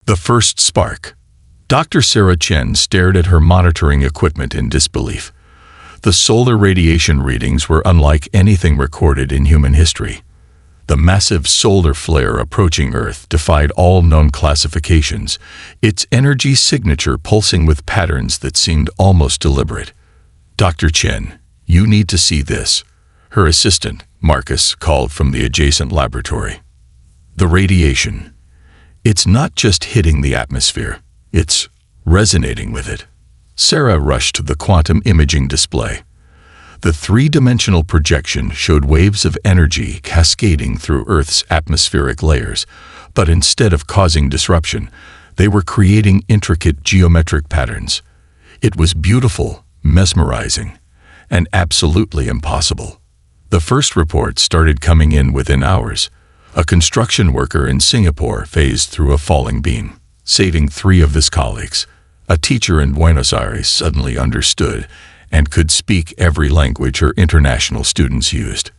The first spark. Dr. Sarah Chen stared at her monitoring equipment in disbelief. The solar radiation readings were unlike anything recorded in human history. The massive solar flare approaching Earth defied all known classifications, its energy signature pulsing with patterns that seemed almost deliberate. "Dr. Chen, you need to see this," her assistant, Marcus, called from the adjacent laboratory. "The radiation. It's not just hitting the atmosphere, it's resonating with it." Sarah rushed to the quantum imaging display. The three-dimensional projection showed waves of energy cascading through Earth's atmospheric layers, but instead of causing disruption, they were creating intricate geometric patterns. It was beautiful, mesmerizing, and absolutely impossible. The first reports started coming in within hours. A construction worker in Singapore phased through a falling beam, saving 3 of his colleagues. A teacher in Buenos Aires suddenly understood and could speak every language her international students used.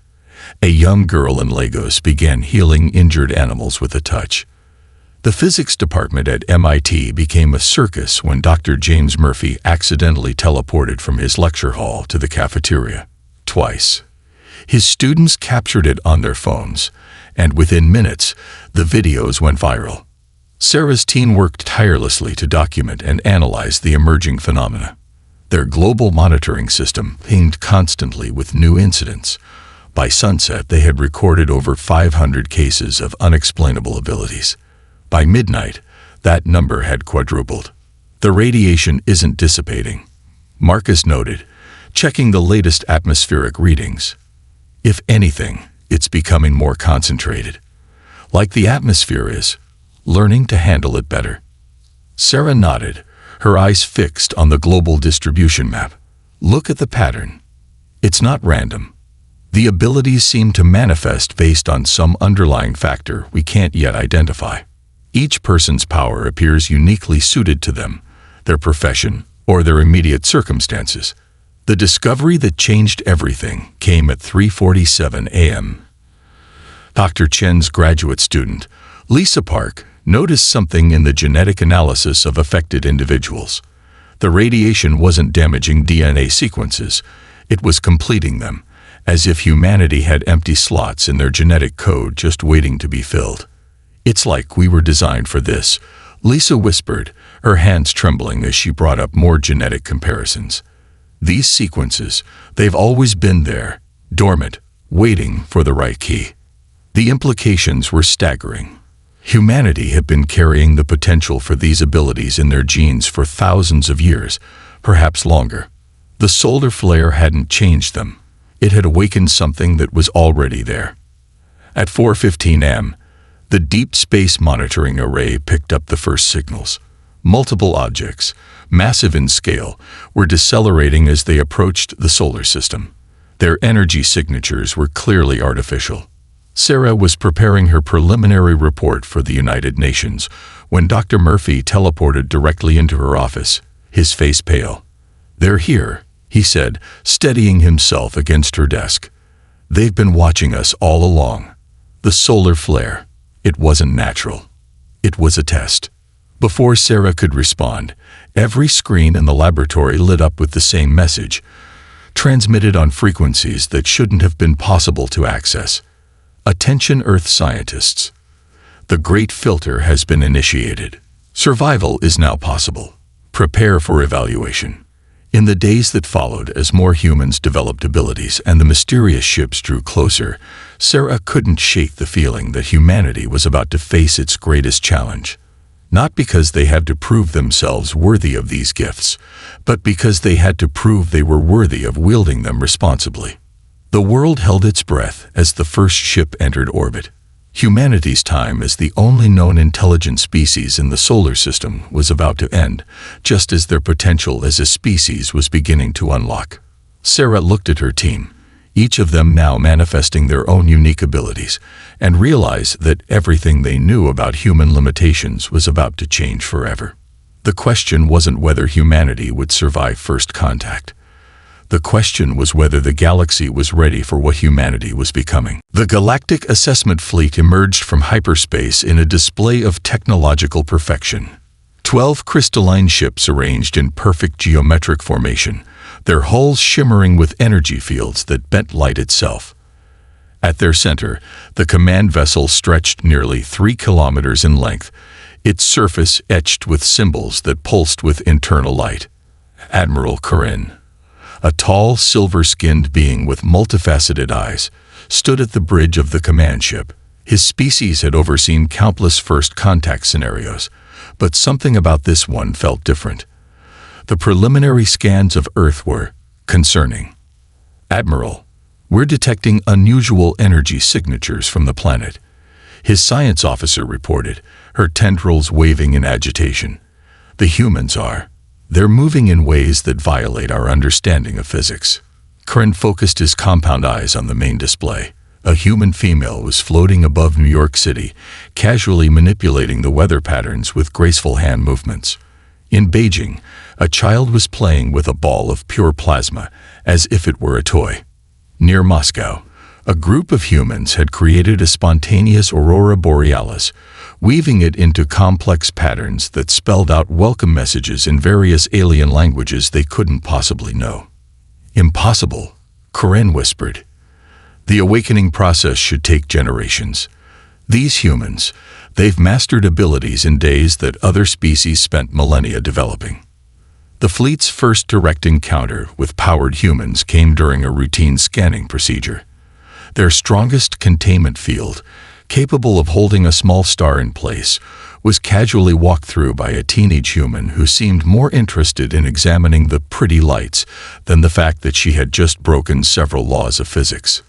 A young girl in Lagos began healing injured animals with a touch. The physics department at MIT became a circus when Dr. James Murphy accidentally teleported from his lecture hall to the cafeteria. Twice. His students captured it on their phones, and within minutes, the videos went viral. Sarah's team worked tirelessly to document and analyze the emerging phenomena. Their global monitoring system pinged constantly with new incidents. By sunset, they had recorded over 500 cases of unexplainable abilities. By midnight, that number had quadrupled. "The radiation isn't dissipating," Marcus noted, checking the latest atmospheric readings. "If anything, it's becoming more concentrated. Like the atmosphere is, learning to handle it better." Sarah nodded, her eyes fixed on the global distribution map. "Look at the pattern. It's not random. The abilities seem to manifest based on some underlying factor we can't yet identify. Each person's power appears uniquely suited to them, their profession, or their immediate circumstances." The discovery that changed everything came at 3:47 a.m. Dr. Chen's graduate student, Lisa Park, noticed something in the genetic analysis of affected individuals. The radiation wasn't damaging DNA sequences, it was completing them, as if humanity had empty slots in their genetic code just waiting to be filled. "It's like we were designed for this," Lisa whispered, her hands trembling as she brought up more genetic comparisons. "These sequences, they've always been there, dormant, waiting for the right key." The implications were staggering. Humanity had been carrying the potential for these abilities in their genes for thousands of years, perhaps longer. The solar flare hadn't changed them. It had awakened something that was already there. At 4:15 am, the Deep Space Monitoring Array picked up the first signals. Multiple objects, massive in scale, were decelerating as they approached the solar system. Their energy signatures were clearly artificial. Sarah was preparing her preliminary report for the United Nations when Dr. Murphy teleported directly into her office, his face pale. "They're here," he said, steadying himself against her desk. "They've been watching us all along. The solar flare, it wasn't natural. It was a test." Before Sarah could respond, every screen in the laboratory lit up with the same message, transmitted on frequencies that shouldn't have been possible to access. "Attention Earth scientists. The Great Filter has been initiated. Survival is now possible. Prepare for evaluation." In the days that followed, as more humans developed abilities and the mysterious ships drew closer, Sarah couldn't shake the feeling that humanity was about to face its greatest challenge. Not because they had to prove themselves worthy of these gifts, but because they had to prove they were worthy of wielding them responsibly. The world held its breath as the first ship entered orbit. Humanity's time as the only known intelligent species in the solar system was about to end, just as their potential as a species was beginning to unlock. Sarah looked at her team, each of them now manifesting their own unique abilities, and realized that everything they knew about human limitations was about to change forever. The question wasn't whether humanity would survive first contact. The question was whether the galaxy was ready for what humanity was becoming. The Galactic Assessment Fleet emerged from hyperspace in a display of technological perfection. 12 crystalline ships arranged in perfect geometric formation, their hulls shimmering with energy fields that bent light itself. At their center, the command vessel stretched nearly 3 kilometers in length, its surface etched with symbols that pulsed with internal light. Admiral Corinne, a tall, silver-skinned being with multifaceted eyes, stood at the bridge of the command ship. His species had overseen countless first contact scenarios, but something about this one felt different. The preliminary scans of Earth were concerning. "Admiral, we're detecting unusual energy signatures from the planet," his science officer reported, her tendrils waving in agitation. "The humans are. They're moving in ways that violate our understanding of physics." Corinne focused his compound eyes on the main display. A human female was floating above New York City, casually manipulating the weather patterns with graceful hand movements. In Beijing, a child was playing with a ball of pure plasma, as if it were a toy. Near Moscow, a group of humans had created a spontaneous aurora borealis, weaving it into complex patterns that spelled out welcome messages in various alien languages they couldn't possibly know. "Impossible," Corinne whispered. "The awakening process should take generations. These humans, they've mastered abilities in days that other species spent millennia developing." The fleet's first direct encounter with powered humans came during a routine scanning procedure. Their strongest containment field, capable of holding a small star in place, was casually walked through by a teenage human who seemed more interested in examining the pretty lights than the fact that she had just broken several laws of physics.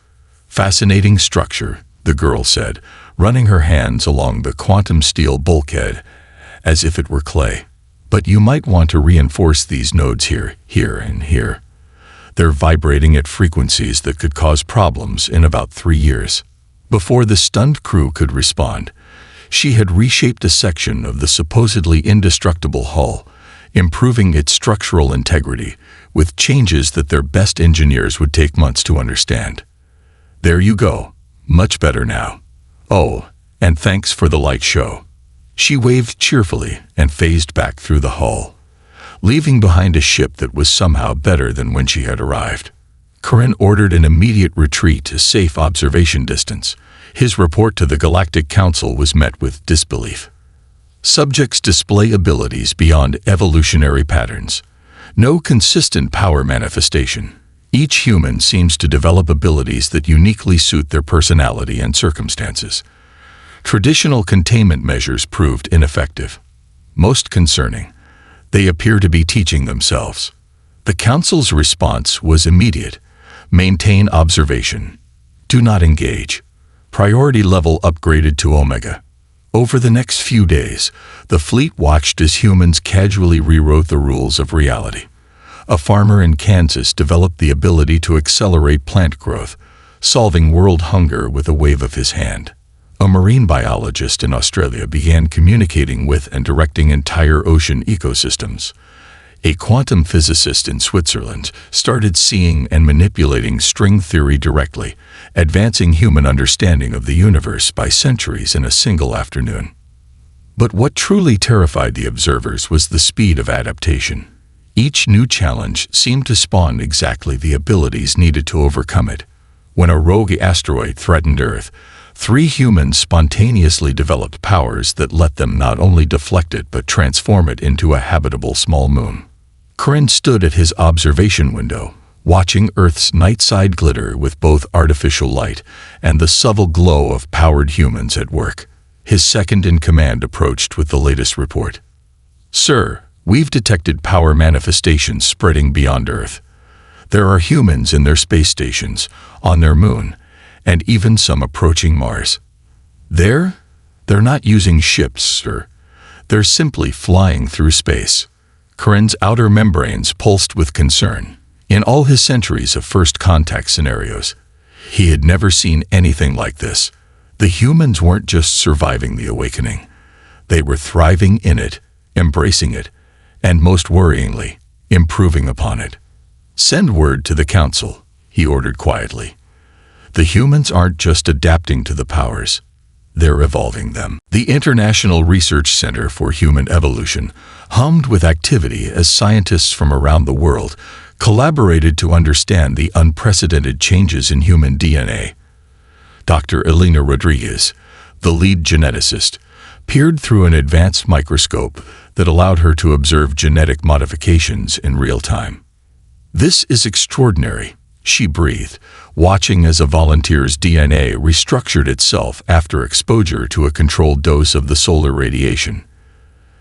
"Fascinating structure," the girl said, running her hands along the quantum steel bulkhead as if it were clay. "But you might want to reinforce these nodes here, here, and here. They're vibrating at frequencies that could cause problems in about 3 years." Before the stunned crew could respond, she had reshaped a section of the supposedly indestructible hull, improving its structural integrity with changes that their best engineers would take months to understand. "There you go. Much better now. Oh, and thanks for the light show." She waved cheerfully and phased back through the hull, leaving behind a ship that was somehow better than when she had arrived. Corinne ordered an immediate retreat to safe observation distance. His report to the Galactic Council was met with disbelief. Subjects display abilities beyond evolutionary patterns. No consistent power manifestation. Each human seems to develop abilities that uniquely suit their personality and circumstances. Traditional containment measures proved ineffective. Most concerning, they appear to be teaching themselves. The Council's response was immediate. Maintain observation. Do not engage. Priority level upgraded to Omega. Over the next few days, the fleet watched as humans casually rewrote the rules of reality. A farmer in Kansas developed the ability to accelerate plant growth, solving world hunger with a wave of his hand. A marine biologist in Australia began communicating with and directing entire ocean ecosystems. A quantum physicist in Switzerland started seeing and manipulating string theory directly, advancing human understanding of the universe by centuries in a single afternoon. But what truly terrified the observers was the speed of adaptation. Each new challenge seemed to spawn exactly the abilities needed to overcome it. When a rogue asteroid threatened Earth, 3 humans spontaneously developed powers that let them not only deflect it but transform it into a habitable small moon. Corinne stood at his observation window, watching Earth's night side glitter with both artificial light and the subtle glow of powered humans at work. His second-in-command approached with the latest report. "Sir, we've detected power manifestations spreading beyond Earth. There are humans in their space stations, on their moon, and even some approaching Mars. They're not using ships, sir. They're simply flying through space." Corinne's outer membranes pulsed with concern. In all his centuries of first contact scenarios, he had never seen anything like this. The humans weren't just surviving the awakening. They were thriving in it, embracing it, and most worryingly, improving upon it. "Send word to the Council," he ordered quietly. "The humans aren't just adapting to the powers. They're evolving them." The International Research Center for Human Evolution hummed with activity as scientists from around the world collaborated to understand the unprecedented changes in human DNA. Dr. Elena Rodriguez, the lead geneticist, peered through an advanced microscope that allowed her to observe genetic modifications in real time. "This is extraordinary," she breathed, watching as a volunteer's DNA restructured itself after exposure to a controlled dose of the solar radiation.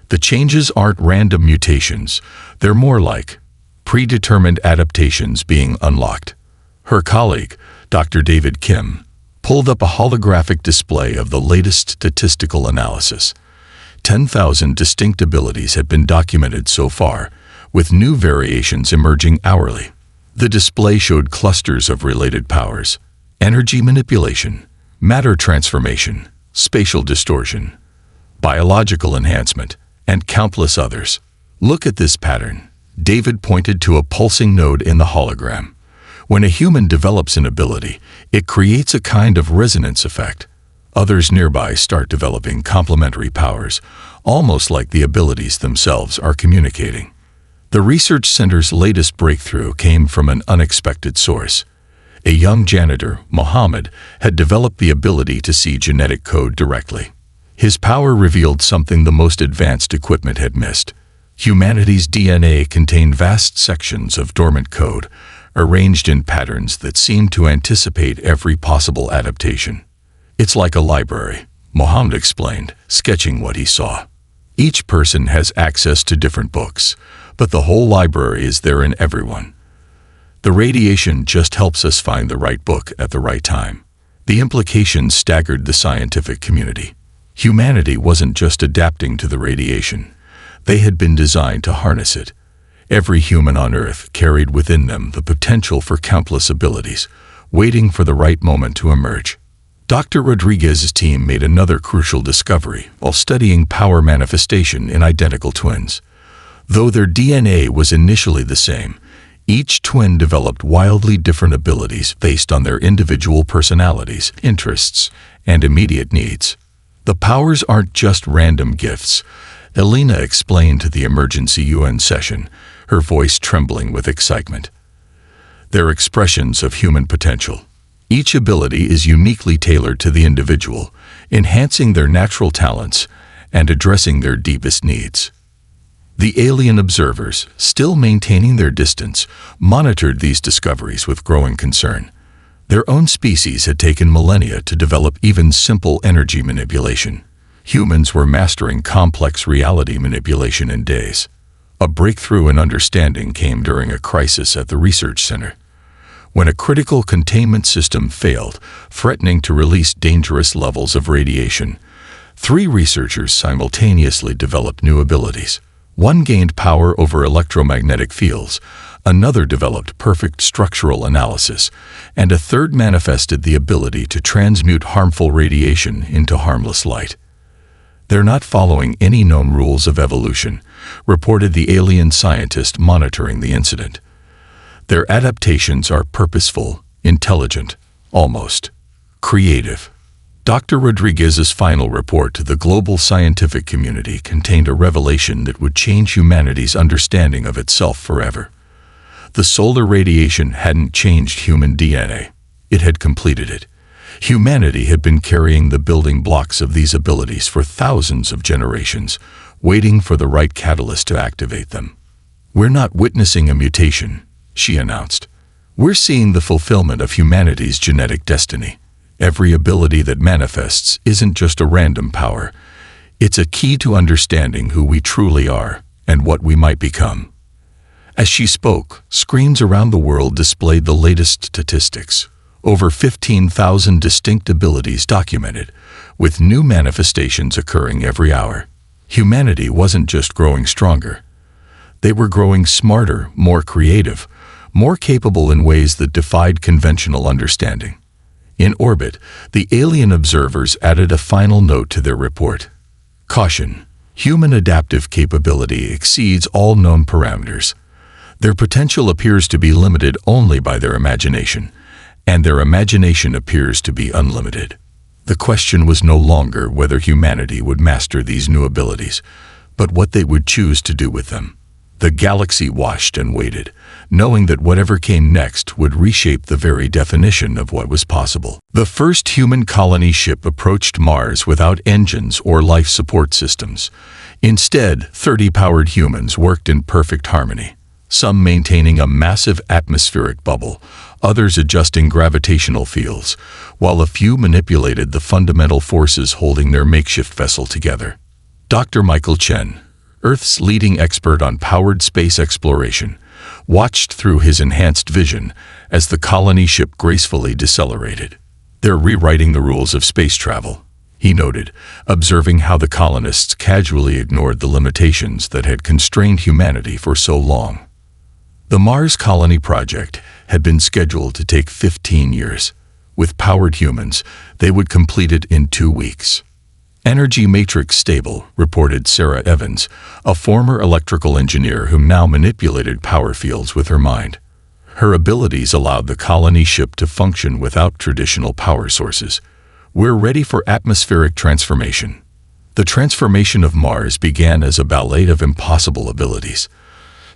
"The changes aren't random mutations, they're more like predetermined adaptations being unlocked." Her colleague, Dr. David Kim, pulled up a holographic display of the latest statistical analysis. 10,000 distinct abilities had been documented so far, with new variations emerging hourly. The display showed clusters of related powers: energy manipulation, matter transformation, spatial distortion, biological enhancement, and countless others. "Look at this pattern." David pointed to a pulsing node in the hologram. "When a human develops an ability, it creates a kind of resonance effect. Others nearby start developing complementary powers, almost like the abilities themselves are communicating." The research center's latest breakthrough came from an unexpected source. A young janitor, Mohammed, had developed the ability to see genetic code directly. His power revealed something the most advanced equipment had missed. Humanity's DNA contained vast sections of dormant code, arranged in patterns that seemed to anticipate every possible adaptation. "It's like a library," Mohammed explained, sketching what he saw. "Each person has access to different books, but the whole library is there in everyone. The radiation just helps us find the right book at the right time." The implications staggered the scientific community. Humanity wasn't just adapting to the radiation. They had been designed to harness it. Every human on Earth carried within them the potential for countless abilities, waiting for the right moment to emerge. Dr. Rodriguez's team made another crucial discovery while studying power manifestation in identical twins. Though their DNA was initially the same, each twin developed wildly different abilities based on their individual personalities, interests, and immediate needs. "The powers aren't just random gifts," Elena explained to the emergency UN session, her voice trembling with excitement. "They're expressions of human potential. Each ability is uniquely tailored to the individual, enhancing their natural talents and addressing their deepest needs." The alien observers, still maintaining their distance, monitored these discoveries with growing concern. Their own species had taken millennia to develop even simple energy manipulation. Humans were mastering complex reality manipulation in days. A breakthrough in understanding came during a crisis at the research center. When a critical containment system failed, threatening to release dangerous levels of radiation, 3 researchers simultaneously developed new abilities. One gained power over electromagnetic fields, another developed perfect structural analysis, and a third manifested the ability to transmute harmful radiation into harmless light. "They're not following any known rules of evolution," reported the alien scientist monitoring the incident. "Their adaptations are purposeful, intelligent, almost creative." Dr. Rodriguez's final report to the global scientific community contained a revelation that would change humanity's understanding of itself forever. The solar radiation hadn't changed human DNA. It had completed it. Humanity had been carrying the building blocks of these abilities for thousands of generations, waiting for the right catalyst to activate them. "We're not witnessing a mutation," she announced. "We're seeing the fulfillment of humanity's genetic destiny. Every ability that manifests isn't just a random power. It's a key to understanding who we truly are and what we might become." As she spoke, screens around the world displayed the latest statistics. Over 15,000 distinct abilities documented, with new manifestations occurring every hour. Humanity wasn't just growing stronger. They were growing smarter, more creative, more capable in ways that defied conventional understanding. In orbit, the alien observers added a final note to their report. "Caution: human adaptive capability exceeds all known parameters. Their potential appears to be limited only by their imagination, and their imagination appears to be unlimited. The question was no longer whether humanity would master these new abilities, but what they would choose to do with them. The galaxy watched and waited, knowing that whatever came next would reshape the very definition of what was possible. The first human colony ship approached Mars without engines or life support systems. Instead, 30 powered humans worked in perfect harmony, some maintaining a massive atmospheric bubble, others adjusting gravitational fields, while a few manipulated the fundamental forces holding their makeshift vessel together. Dr. Michael Chen, Earth's leading expert on powered space exploration, watched through his enhanced vision as the colony ship gracefully decelerated. "They're rewriting the rules of space travel," he noted, observing how the colonists casually ignored the limitations that had constrained humanity for so long. The Mars colony project had been scheduled to take 15 years. With powered humans, they would complete it in 2 weeks. "Energy matrix stable," reported Sarah Evans, a former electrical engineer who now manipulated power fields with her mind. Her abilities allowed the colony ship to function without traditional power sources. "We're ready for atmospheric transformation." The transformation of Mars began as a ballet of impossible abilities.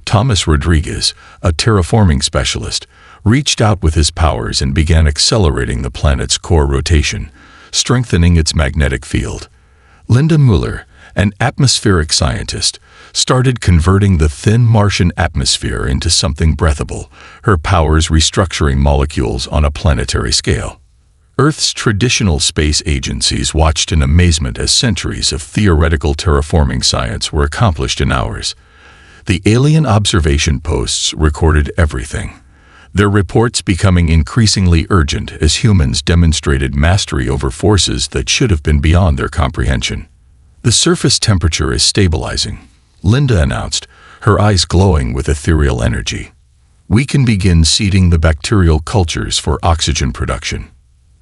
Thomas Rodriguez, a terraforming specialist, reached out with his powers and began accelerating the planet's core rotation, strengthening its magnetic field. Linda Mueller, an atmospheric scientist, started converting the thin Martian atmosphere into something breathable, her powers restructuring molecules on a planetary scale. Earth's traditional space agencies watched in amazement as centuries of theoretical terraforming science were accomplished in hours. The alien observation posts recorded everything, their reports becoming increasingly urgent as humans demonstrated mastery over forces that should have been beyond their comprehension. "The surface temperature is stabilizing," Linda announced, her eyes glowing with ethereal energy. "We can begin seeding the bacterial cultures for oxygen production."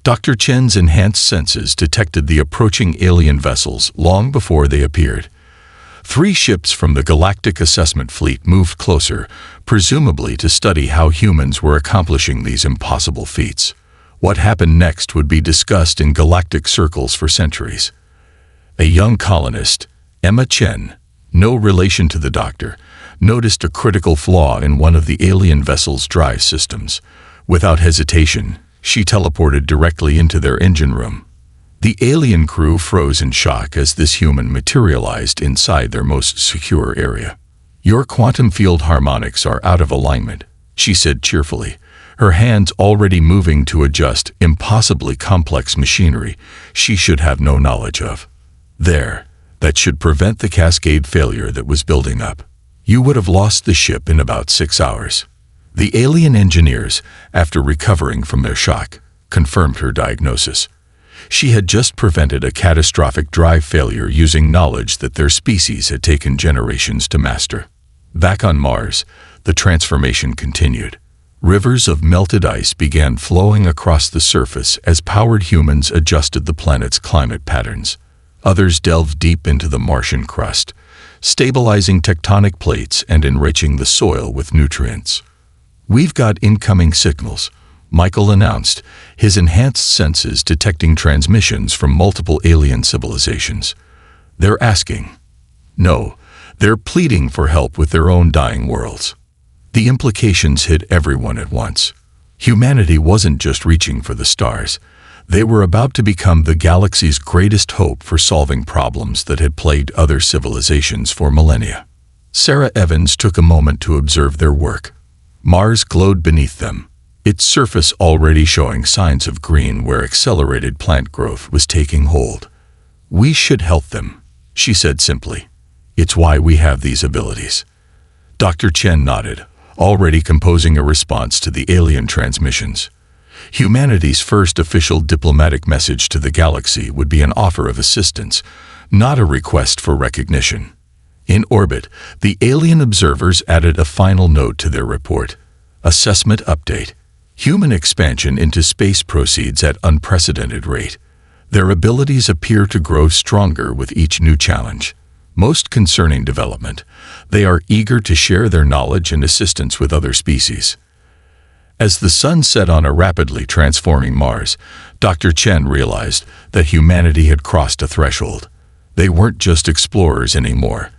Dr. Chen's enhanced senses detected the approaching alien vessels long before they appeared. 3 ships from the Galactic Assessment Fleet moved closer, presumably to study how humans were accomplishing these impossible feats. What happened next would be discussed in galactic circles for centuries. A young colonist, Emma Chen, no relation to the doctor, noticed a critical flaw in one of the alien vessel's drive systems. Without hesitation, she teleported directly into their engine room. The alien crew froze in shock as this human materialized inside their most secure area. "Your quantum field harmonics are out of alignment," she said cheerfully, her hands already moving to adjust impossibly complex machinery she should have no knowledge of. That should prevent the cascade failure that was building up. You would have lost the ship in about 6 hours. The alien engineers, after recovering from their shock, confirmed her diagnosis. She had just prevented a catastrophic drive failure using knowledge that their species had taken generations to master. Back on Mars, the transformation continued. Rivers of melted ice began flowing across the surface as powered humans adjusted the planet's climate patterns. Others delved deep into the Martian crust, stabilizing tectonic plates and enriching the soil with nutrients. "We've got incoming signals," Michael announced, his enhanced senses detecting transmissions from multiple alien civilizations. "They're asking. No, they're pleading for help with their own dying worlds." The implications hit everyone at once. Humanity wasn't just reaching for the stars. They were about to become the galaxy's greatest hope for solving problems that had plagued other civilizations for millennia. Sarah Evans took a moment to observe their work. Mars glowed beneath them, its surface already showing signs of green where accelerated plant growth was taking hold. "We should help them," she said simply. "It's why we have these abilities." Dr. Chen nodded, already composing a response to the alien transmissions. Humanity's first official diplomatic message to the galaxy would be an offer of assistance, not a request for recognition. In orbit, the alien observers added a final note to their report. Assessment update. Human expansion into space proceeds at unprecedented rate. Their abilities appear to grow stronger with each new challenge. most concerning development, they are eager to share their knowledge and assistance with other species. As the sun set on a rapidly transforming Mars, Dr. Chen realized that humanity had crossed a threshold. They weren't just explorers anymore.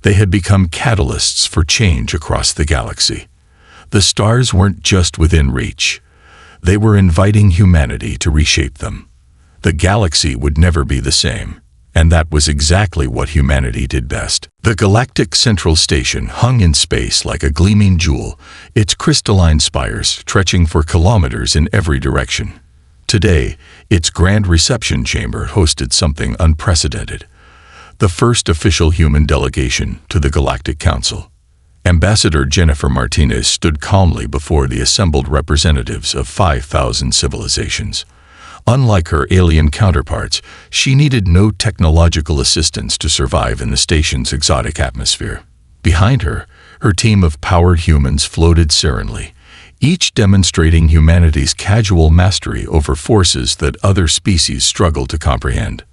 They had become catalysts for change across the galaxy. The stars weren't just within reach. They were inviting humanity to reshape them. The galaxy would never be the same, and that was exactly what humanity did best. The galactic central station hung in space like a gleaming jewel, its crystalline spires stretching for kilometers in every direction. Today, its grand reception chamber hosted something unprecedented: the first official human delegation to the Galactic Council. Ambassador Jennifer Martinez stood calmly before the assembled representatives of 5,000 civilizations. Unlike her alien counterparts, she needed no technological assistance to survive in the station's exotic atmosphere. Behind her, her team of powered humans floated serenely, each demonstrating humanity's casual mastery over forces that other species struggled to comprehend.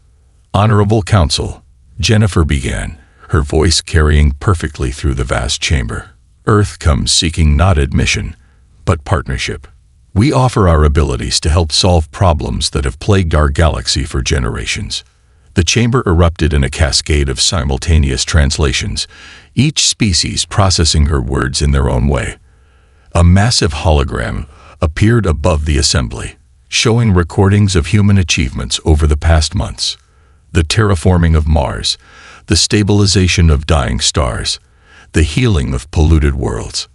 "Honorable Council," Jennifer began, her voice carrying perfectly through the vast chamber. "Earth comes seeking not admission, but partnership. We offer our abilities to help solve problems that have plagued our galaxy for generations." The chamber erupted in a cascade of simultaneous translations, each species processing her words in their own way. A massive hologram appeared above the assembly, showing recordings of human achievements over the past months: the terraforming of Mars, the stabilization of dying stars, the healing of polluted worlds.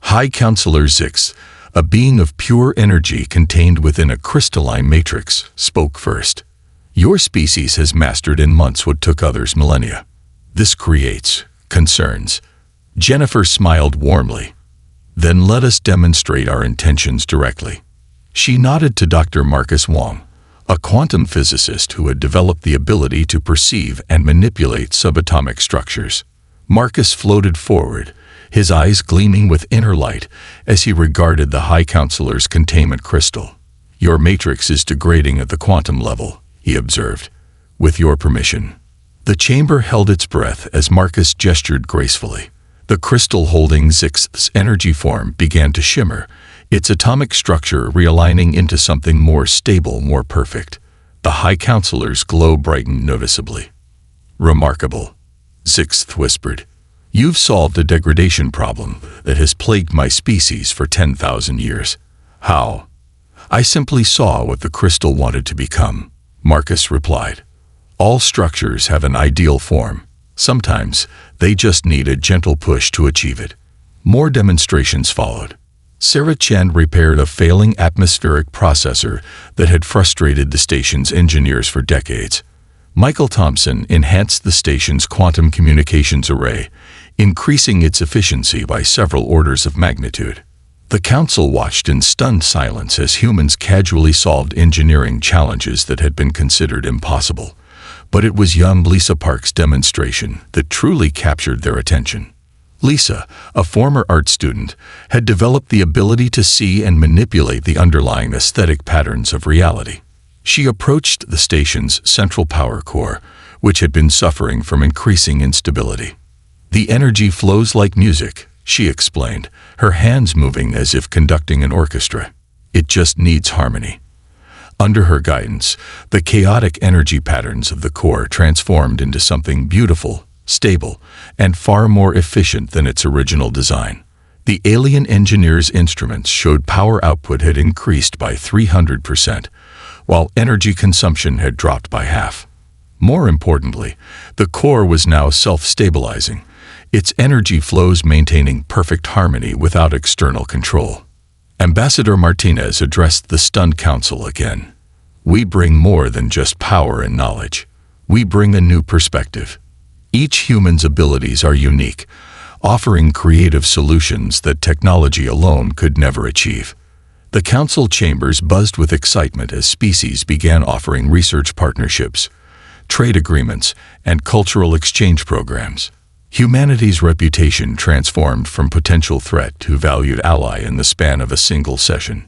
High Counselor Zix, a being of pure energy contained within a crystalline matrix, spoke first. "Your species has mastered in months what took others millennia. This creates concerns." Jennifer smiled warmly. "Then let us demonstrate our intentions directly." She nodded to Dr. Marcus Wong, a quantum physicist who had developed the ability to perceive and manipulate subatomic structures. Marcus floated forward, his eyes gleaming with inner light as he regarded the High Counselor's containment crystal. "Your matrix is degrading at the quantum level," he observed. "With your permission." The chamber held its breath as Marcus gestured gracefully. The crystal holding Zix's energy form began to shimmer, its atomic structure realigning into something more stable, more perfect. The High Counselor's glow brightened noticeably. "Remarkable," Zix whispered. "You've solved a degradation problem that has plagued my species for 10,000 years. How?" "I simply saw what the crystal wanted to become," Marcus replied. "All structures have an ideal form. Sometimes they just need a gentle push to achieve it." More demonstrations followed. Sarah Chen repaired a failing atmospheric processor that had frustrated the station's engineers for decades. Michael Thompson enhanced the station's quantum communications array, increasing its efficiency by several orders of magnitude. The council watched in stunned silence as humans casually solved engineering challenges that had been considered impossible. But it was young Lisa Park's demonstration that truly captured their attention. Lisa, a former art student, had developed the ability to see and manipulate the underlying aesthetic patterns of reality. She approached the station's central power core, which had been suffering from increasing instability. "The energy flows like music," she explained, her hands moving as if conducting an orchestra. "It just needs harmony." Under her guidance, the chaotic energy patterns of the core transformed into something beautiful, stable, and far more efficient than its original design. The alien engineer's instruments showed power output had increased by 300%, while energy consumption had dropped by half. More importantly, the core was now self-stabilizing, its energy flows maintaining perfect harmony without external control. Ambassador Martinez addressed the stunned council again. "We bring more than just power and knowledge. We bring a new perspective. Each human's abilities are unique, offering creative solutions that technology alone could never achieve." The council chambers buzzed with excitement as species began offering research partnerships, trade agreements, and cultural exchange programs. Humanity's reputation transformed from potential threat to valued ally in the span of a single session.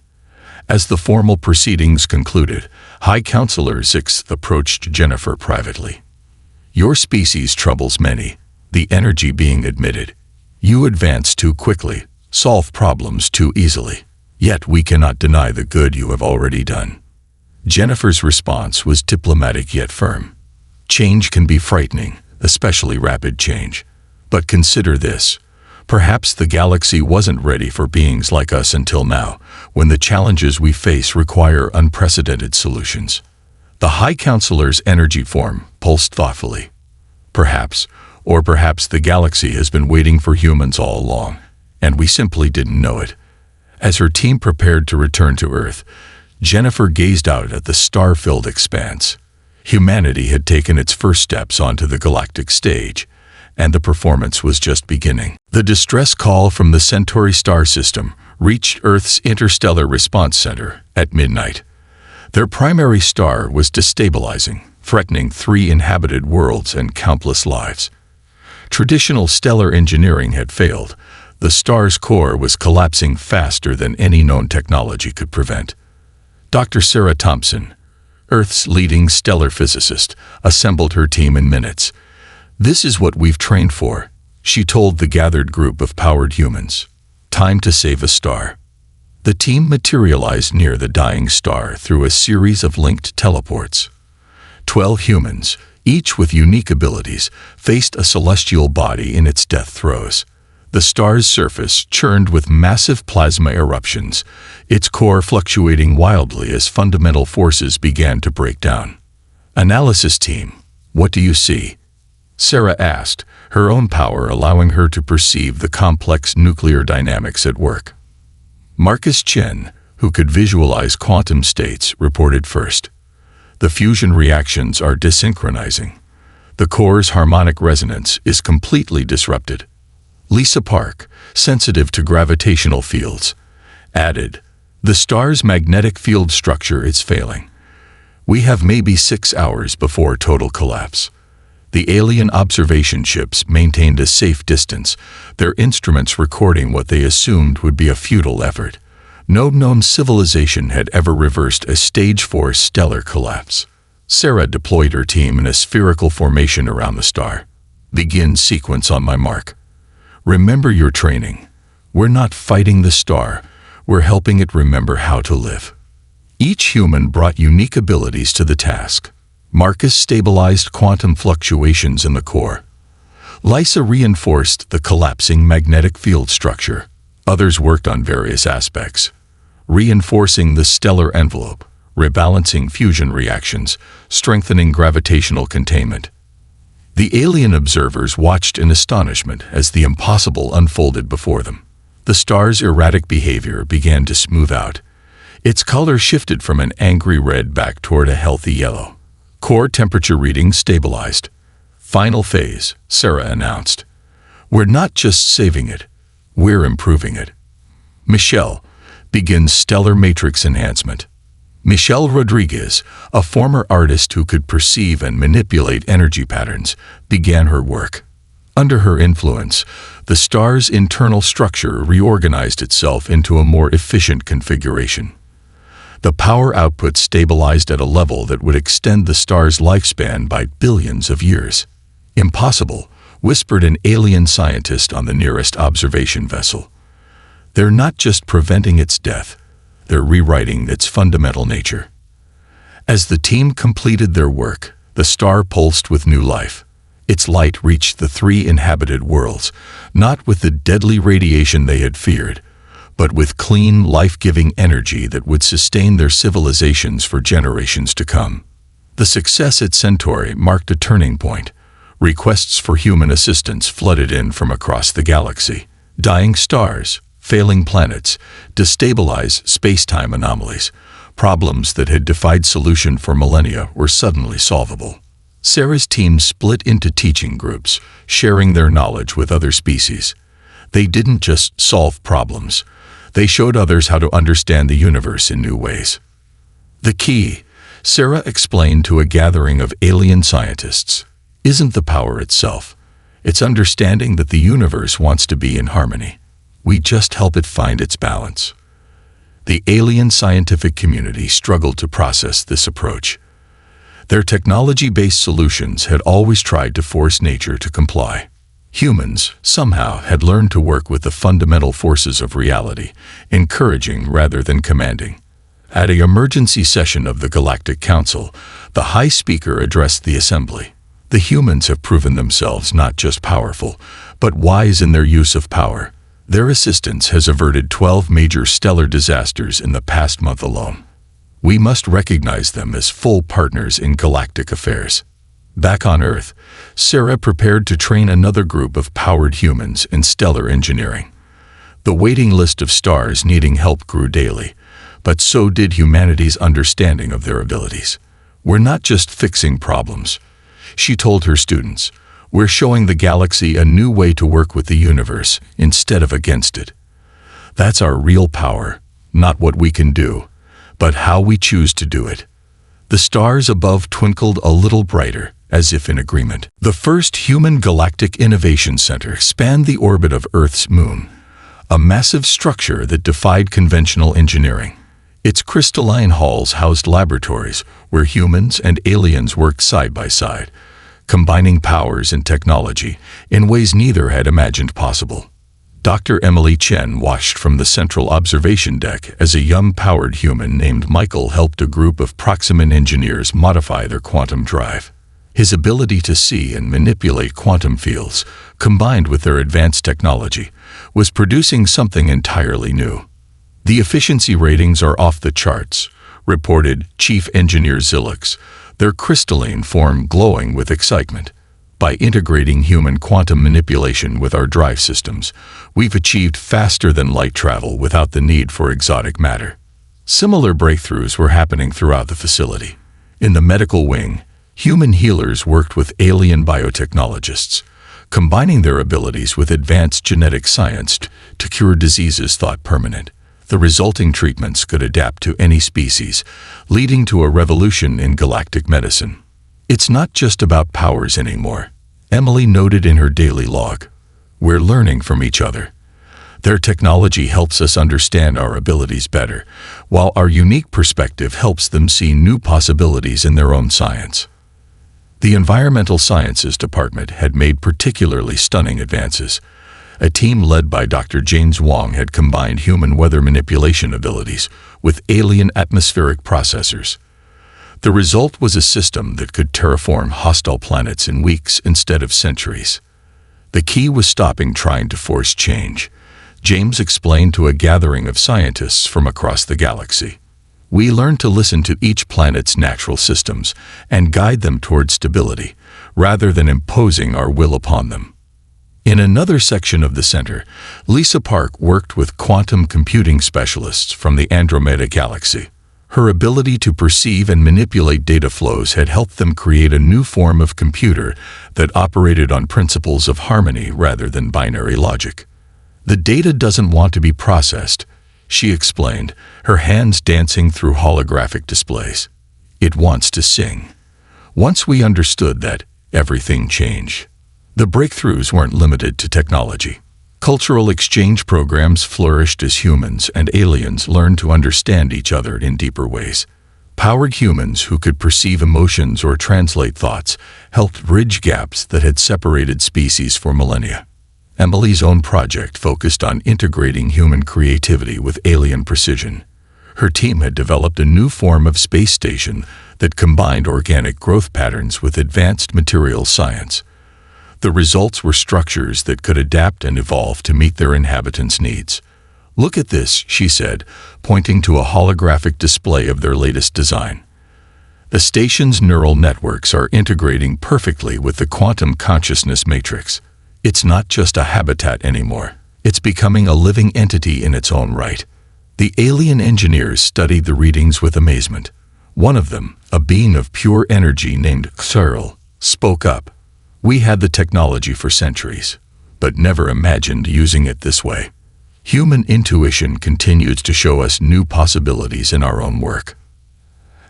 As the formal proceedings concluded, High Counselor Zix approached Jennifer privately. Your species troubles many, the energy being admitted. You advance too quickly, solve problems too easily. Yet we cannot deny the good you have already done. Jennifer's response was diplomatic yet firm. Change can be frightening, especially rapid change. But consider this. Perhaps the galaxy wasn't ready for beings like us until now, when the challenges we face require unprecedented solutions. The High Counselor's energy form pulsed thoughtfully. Perhaps the galaxy has been waiting for humans all along, and we simply didn't know it. As her team prepared to return to Earth, Jennifer gazed out at the star-filled expanse. Humanity had taken its first steps onto the galactic stage, and the performance was just beginning. The distress call from the Centauri star system reached Earth's Interstellar Response Center at midnight. Their primary star was destabilizing, threatening 3 inhabited worlds and countless lives. Traditional stellar engineering had failed. The star's core was collapsing faster than any known technology could prevent. Dr. Sarah Thompson, Earth's leading stellar physicist, assembled her team in minutes. "This is what we've trained for," she told the gathered group of powered humans. "Time to save a star." The team materialized near the dying star through a series of linked teleports. 12 humans, each with unique abilities, faced a celestial body in its death throes. The star's surface churned with massive plasma eruptions, its core fluctuating wildly as fundamental forces began to break down. "Analysis team, what do you see?" Sarah asked, her own power allowing her to perceive the complex nuclear dynamics at work. Marcus Chen, who could visualize quantum states, reported first. "The fusion reactions are desynchronizing. The core's harmonic resonance is completely disrupted." Lisa Park, sensitive to gravitational fields, added, "The star's magnetic field structure is failing. We have maybe 6 hours before total collapse." The alien observation ships maintained a safe distance, their instruments recording what they assumed would be a futile effort. No known civilization had ever reversed a Stage 4 stellar collapse. Sarah deployed her team in a spherical formation around the star. "Begin sequence on my mark. Remember your training. We're not fighting the star, we're helping it remember how to live." Each human brought unique abilities to the task. Marcus stabilized quantum fluctuations in the core. Lisa reinforced the collapsing magnetic field structure. Others worked on various aspects, reinforcing the stellar envelope, rebalancing fusion reactions, strengthening gravitational containment. The alien observers watched in astonishment as the impossible unfolded before them. The star's erratic behavior began to smooth out. Its color shifted from an angry red back toward a healthy yellow. Core temperature readings stabilized. "Final phase," Sarah announced. "We're not just saving it, we're improving it." Michelle begins stellar matrix enhancement. Michelle Rodriguez, a former artist who could perceive and manipulate energy patterns, began her work. Under her influence, the star's internal structure reorganized itself into a more efficient configuration. The power output stabilized at a level that would extend the star's lifespan by billions of years. "Impossible," whispered an alien scientist on the nearest observation vessel. "They're not just preventing its death, they're rewriting its fundamental nature." As the team completed their work, the star pulsed with new life. Its light reached the 3 inhabited worlds, not with the deadly radiation they had feared, but with clean, life-giving energy that would sustain their civilizations for generations to come. The success at Centauri marked a turning point. Requests for human assistance flooded in from across the galaxy. Dying stars, failing planets, destabilized space-time anomalies. Problems that had defied solution for millennia were suddenly solvable. Sarah's team split into teaching groups, sharing their knowledge with other species. They didn't just solve problems. They showed others how to understand the universe in new ways. "The key," Sarah explained to a gathering of alien scientists, "isn't the power itself. It's understanding that the universe wants to be in harmony. We just help it find its balance." The alien scientific community struggled to process this approach. Their technology-based solutions had always tried to force nature to comply. Humans, somehow, had learned to work with the fundamental forces of reality, encouraging rather than commanding. At an emergency session of the Galactic Council, the High Speaker addressed the Assembly. The humans have proven themselves not just powerful, but wise in their use of power. Their assistance has averted 12 major stellar disasters in the past month alone. We must recognize them as full partners in galactic affairs. Back on Earth, Sarah prepared to train another group of powered humans in stellar engineering. The waiting list of stars needing help grew daily, but so did humanity's understanding of their abilities. We're not just fixing problems, she told her students. We're showing the galaxy a new way to work with the universe instead of against it. That's our real power, not what we can do, but how we choose to do it. The stars above twinkled a little brighter, as if in agreement. The first human galactic innovation center spanned the orbit of Earth's moon, a massive structure that defied conventional engineering. Its crystalline halls housed laboratories where humans and aliens worked side by side, combining powers and technology in ways neither had imagined possible. Dr. Emily Chen watched from the central observation deck as a young powered human named Michael helped a group of Proximan engineers modify their quantum drive. His ability to see and manipulate quantum fields, combined with their advanced technology, was producing something entirely new. The efficiency ratings are off the charts, reported Chief Engineer Zilix, their crystalline form glowing with excitement. By integrating human quantum manipulation with our drive systems, we've achieved faster than light travel without the need for exotic matter. Similar breakthroughs were happening throughout the facility. In the medical wing, human healers worked with alien biotechnologists, combining their abilities with advanced genetic science to cure diseases thought permanent. The resulting treatments could adapt to any species, leading to a revolution in galactic medicine. It's not just about powers anymore, Emily noted in her daily log. We're learning from each other. Their technology helps us understand our abilities better, while our unique perspective helps them see new possibilities in their own science. The Environmental Sciences Department had made particularly stunning advances. A team led by Dr. James Wong had combined human weather manipulation abilities with alien atmospheric processors. The result was a system that could terraform hostile planets in weeks instead of centuries. The key was stopping trying to force change, James explained to a gathering of scientists from across the galaxy. We learned to listen to each planet's natural systems and guide them toward stability, rather than imposing our will upon them. In another section of the center, Lisa Park worked with quantum computing specialists from the Andromeda Galaxy. Her ability to perceive and manipulate data flows had helped them create a new form of computer that operated on principles of harmony rather than binary logic. The data doesn't want to be processed, she explained, her hands dancing through holographic displays. It wants to sing. Once we understood that, everything changed. The breakthroughs weren't limited to technology. Cultural exchange programs flourished as humans and aliens learned to understand each other in deeper ways. Powered humans who could perceive emotions or translate thoughts helped bridge gaps that had separated species for millennia. Emily's own project focused on integrating human creativity with alien precision. Her team had developed a new form of space station that combined organic growth patterns with advanced materials science. The results were structures that could adapt and evolve to meet their inhabitants' needs. Look at this, she said, pointing to a holographic display of their latest design. The station's neural networks are integrating perfectly with the quantum consciousness matrix. It's not just a habitat anymore. It's becoming a living entity in its own right. The alien engineers studied the readings with amazement. One of them, a being of pure energy named Cyril, spoke up. We had the technology for centuries, but never imagined using it this way. Human intuition continues to show us new possibilities in our own work.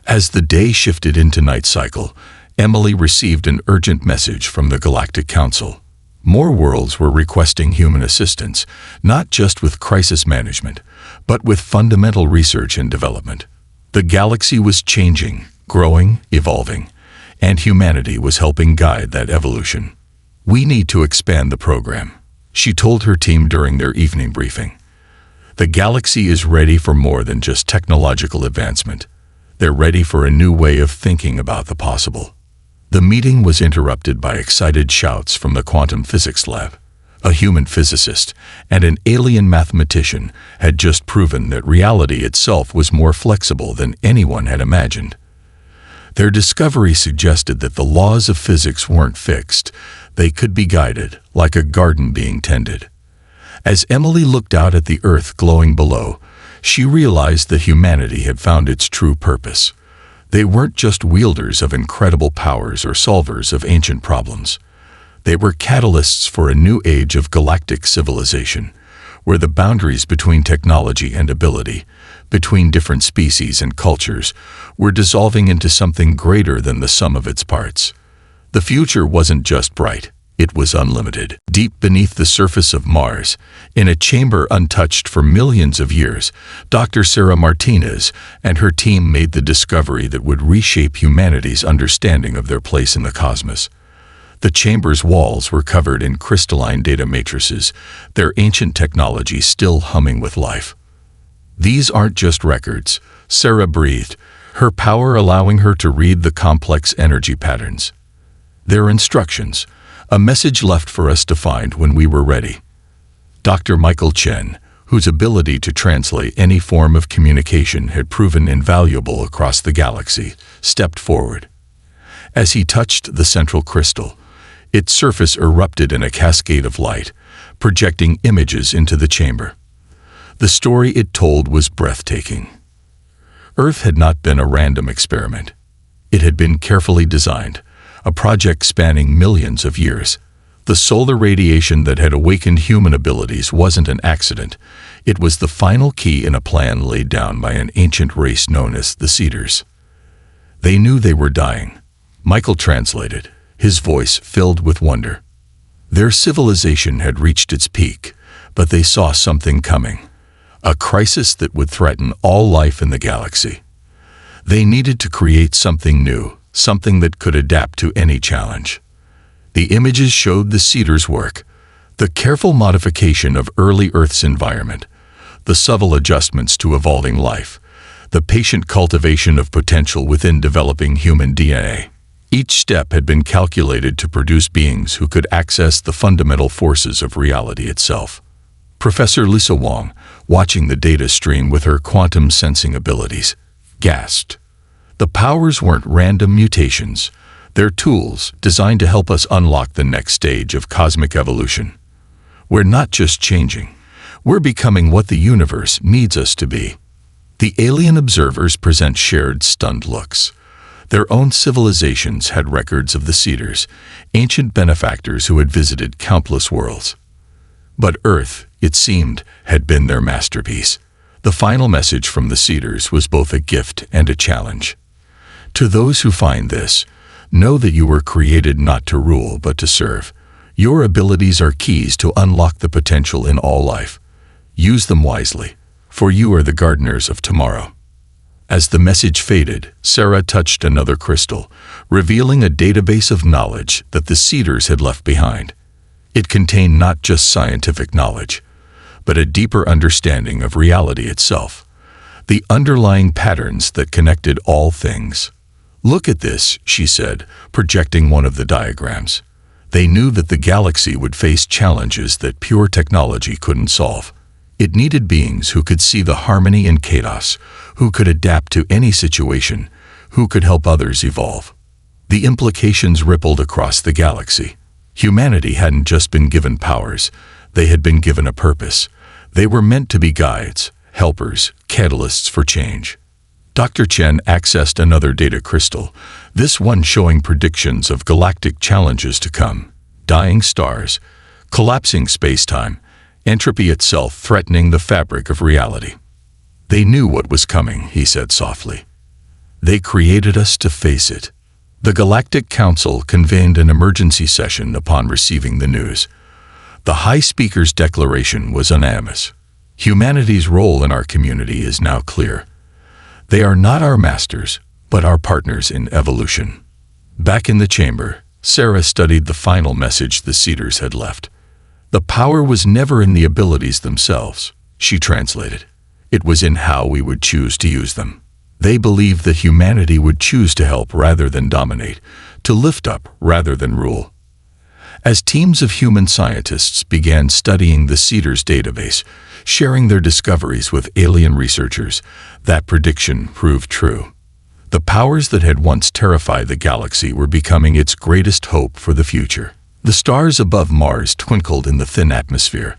As the day shifted into night cycle, Emily received an urgent message from the Galactic Council. More worlds were requesting human assistance, not just with crisis management, but with fundamental research and development. The galaxy was changing, growing, evolving, and humanity was helping guide that evolution. "We need to expand the program," she told her team during their evening briefing. "The galaxy is ready for more than just technological advancement. They're ready for a new way of thinking about the possible." The meeting was interrupted by excited shouts from the quantum physics lab. A human physicist and an alien mathematician had just proven that reality itself was more flexible than anyone had imagined. Their discovery suggested that the laws of physics weren't fixed. They could be guided, like a garden being tended. As Emily looked out at the Earth glowing below, she realized that humanity had found its true purpose. They weren't just wielders of incredible powers or solvers of ancient problems. They were catalysts for a new age of galactic civilization, where the boundaries between technology and ability, between different species and cultures, were dissolving into something greater than the sum of its parts. The future wasn't just bright, it was unlimited. Deep beneath the surface of Mars, in a chamber untouched for millions of years, Dr. Sarah Martinez and her team made the discovery that would reshape humanity's understanding of their place in the cosmos. The chamber's walls were covered in crystalline data matrices, their ancient technology still humming with life. "These aren't just records," Sarah breathed, her power allowing her to read the complex energy patterns. "They're instructions, a message left for us to find when we were ready." Dr. Michael Chen, whose ability to translate any form of communication had proven invaluable across the galaxy, stepped forward. As he touched the central crystal, its surface erupted in a cascade of light, projecting images into the chamber. The story it told was breathtaking. Earth had not been a random experiment. It had been carefully designed, a project spanning millions of years. The solar radiation that had awakened human abilities wasn't an accident. It was the final key in a plan laid down by an ancient race known as the Cedars. They knew they were dying. Michael translated, his voice filled with wonder. Their civilization had reached its peak, but they saw something coming. A crisis that would threaten all life in the galaxy. They needed to create something new, something that could adapt to any challenge. The images showed the Cedars' work, the careful modification of early Earth's environment, the subtle adjustments to evolving life, the patient cultivation of potential within developing human DNA. Each step had been calculated to produce beings who could access the fundamental forces of reality itself. Professor Lisa Wong, watching the data stream with her quantum sensing abilities, gasped. The powers weren't random mutations. They're tools designed to help us unlock the next stage of cosmic evolution. We're not just changing. We're becoming what the universe needs us to be. The alien observers present shared, stunned looks. Their own civilizations had records of the Cedars, ancient benefactors who had visited countless worlds. But Earth, it seemed, had been their masterpiece. The final message from the Cedars was both a gift and a challenge. To those who find this, know that you were created not to rule but to serve. Your abilities are keys to unlock the potential in all life. Use them wisely, for you are the gardeners of tomorrow. As the message faded, Sarah touched another crystal, revealing a database of knowledge that the Cedars had left behind. It contained not just scientific knowledge, but a deeper understanding of reality itself, the underlying patterns that connected all things. "Look at this," she said, projecting one of the diagrams. They knew that the galaxy would face challenges that pure technology couldn't solve. It needed beings who could see the harmony in chaos, who could adapt to any situation, who could help others evolve. The implications rippled across the galaxy. Humanity hadn't just been given powers, they had been given a purpose. They were meant to be guides, helpers, catalysts for change. Dr. Chen accessed another data crystal, this one showing predictions of galactic challenges to come. Dying stars, collapsing space-time, entropy itself threatening the fabric of reality. "They knew what was coming," he said softly. "They created us to face it." The Galactic Council convened an emergency session upon receiving the news. The High Speaker's declaration was unanimous. Humanity's role in our community is now clear. They are not our masters, but our partners in evolution. Back in the chamber, Sarah studied the final message the Cedars had left. The power was never in the abilities themselves, she translated. It was in how we would choose to use them. They believed that humanity would choose to help rather than dominate, to lift up rather than rule. As teams of human scientists began studying the Cedars database, sharing their discoveries with alien researchers, that prediction proved true. The powers that had once terrified the galaxy were becoming its greatest hope for the future. The stars above Mars twinkled in the thin atmosphere,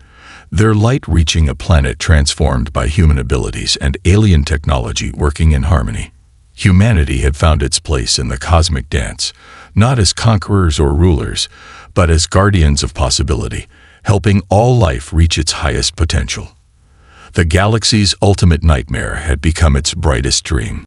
their light reaching a planet transformed by human abilities and alien technology working in harmony. Humanity had found its place in the cosmic dance, not as conquerors or rulers, but as guardians of possibility, helping all life reach its highest potential. The galaxy's ultimate nightmare had become its brightest dream.